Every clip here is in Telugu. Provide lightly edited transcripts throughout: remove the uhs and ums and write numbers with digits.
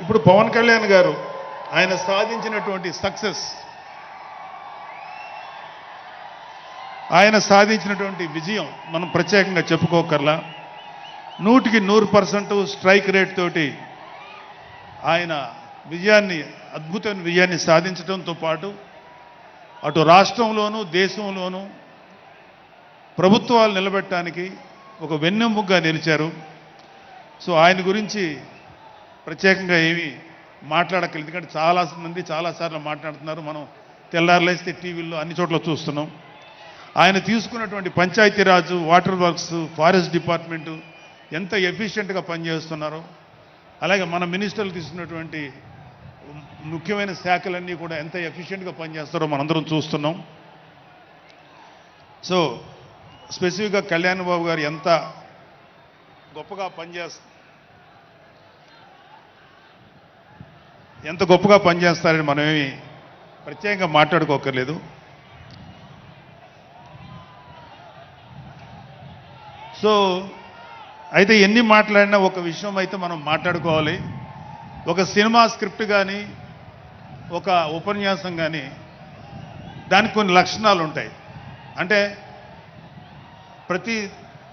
ఇప్పుడు పవన్ కళ్యాణ్ గారు ఆయన సాధించినటువంటి సక్సెస్, ఆయన సాధించినటువంటి విజయం మనం ప్రత్యేకంగా చెప్పుకోకర్లా. 100% స్ట్రైక్ రేట్ తోటి ఆయన అద్భుతమైన విజయాన్ని సాధించడంతో పాటు అటు రాష్ట్రంలోనూ దేశంలోనూ ప్రభుత్వాలు నిలబెట్టడానికి ఒక వెన్నెముకగా నిలిచారు. సో ఆయన గురించి ప్రత్యేకంగా ఏమీ మాట్లాడక్కర్లేదు, ఎందుకంటే చాలామంది చాలాసార్లు మాట్లాడుతున్నారు. మనం తెల్లారులేస్తే టీవీల్లో అన్ని చోట్ల చూస్తున్నాం. ఆయన తీసుకున్నటువంటి Panchayati Raj, water works, forest department ఎంత ఎఫిషియెంట్గా పనిచేస్తున్నారో, అలాగే మన మినిస్టర్లు తీసుకున్నటువంటి ముఖ్యమైన శాఖలన్నీ కూడా ఎంత ఎఫిషియెంట్గా పనిచేస్తారో మనందరం చూస్తున్నాం. సో స్పెసిఫిక్గా కళ్యాణ్ బాబు గారు ఎంత గొప్పగా పనిచేస్తారని మనమేమి ప్రత్యేకంగా మాట్లాడుకోకర్లేదు. సో అయితే ఎన్ని మాట్లాడినా ఒక విషయం అయితే మనం మాట్లాడుకోవాలి. ఒక సినిమా స్క్రిప్ట్ కానీ ఒక ఉపన్యాసం కానీ దానికి కొన్ని లక్షణాలు ఉంటాయి. అంటే ప్రతి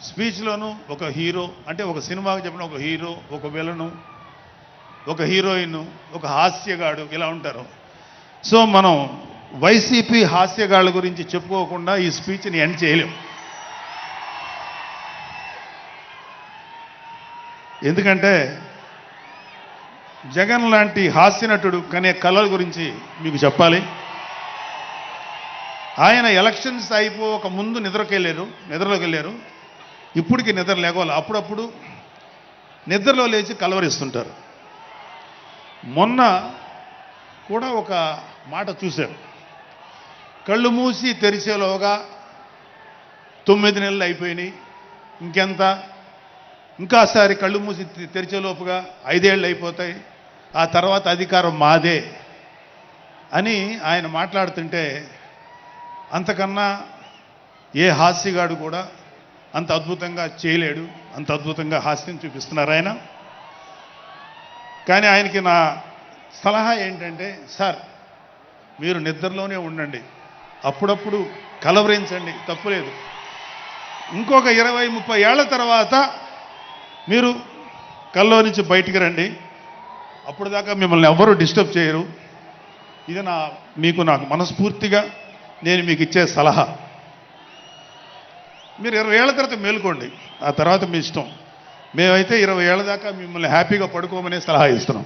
స్పీచ్లోనూ ఒక హీరో, అంటే ఒక సినిమాకి చెప్పిన ఒక హీరో, ఒక విలను, ఒక హీరోయిన్, ఒక హాస్యగాడు, ఇలా ఉంటారు. సో మనం వైసీపీ హాస్యగాళ్ళ గురించి చెప్పుకోకుండా ఈ స్పీచ్ని ఎండ్ చేయలేం. ఎందుకంటే జగన్ లాంటి హాస్యనటుడు కనే కళల గురించి మీకు చెప్పాలి. ఆయన ఎలక్షన్స్ అయిపోక ముందు నిద్రలోకి వెళ్ళారు. ఇప్పటికి నిద్ర లేవాలి. అప్పుడప్పుడు నిద్రలో లేచి కలవరిస్తుంటారు. మొన్న కూడా ఒక మాట చూశారు, కళ్ళు మూసి తెరిచేలోగా 9 నెలలు అయిపోయినాయి, ఇంకెంత, ఇంకాసారి కళ్ళు మూసి తెరిచేలోపుగా 5 ఏళ్ళు అయిపోతాయి, ఆ తర్వాత అధికారం మాదే అని ఆయన మాట్లాడుతుంటే అంతకన్నా ఏ హాస్యగాడు కూడా అంత అద్భుతంగా చేయలేడు. అంత అద్భుతంగా హాస్యం చూపిస్తున్నారు ఆయన. కానీ ఆయనకి నా సలహా ఏంటంటే, సార్ మీరు నిద్రలోనే ఉండండి, అప్పుడప్పుడు కలవరించండి, తప్పులేదు. ఇంకొక 20-30 ఏళ్ల తర్వాత మీరు కల్లో నుంచి బయటికి రండి, అప్పుడు దాకా మిమ్మల్ని ఎవ్వరూ డిస్టర్బ్ చేయరు. ఇది నాకు మనస్ఫూర్తిగా నేను మీకు ఇచ్చే సలహా. మీరు 20 ఏళ్ల తర్వాత మేలుకోండి, ఆ తర్వాత మీ ఇష్టం. మేమైతే 20 ఏళ్ల దాకా మిమ్మల్ని హ్యాపీగా పడుకోమనే సలహా ఇస్తున్నాం.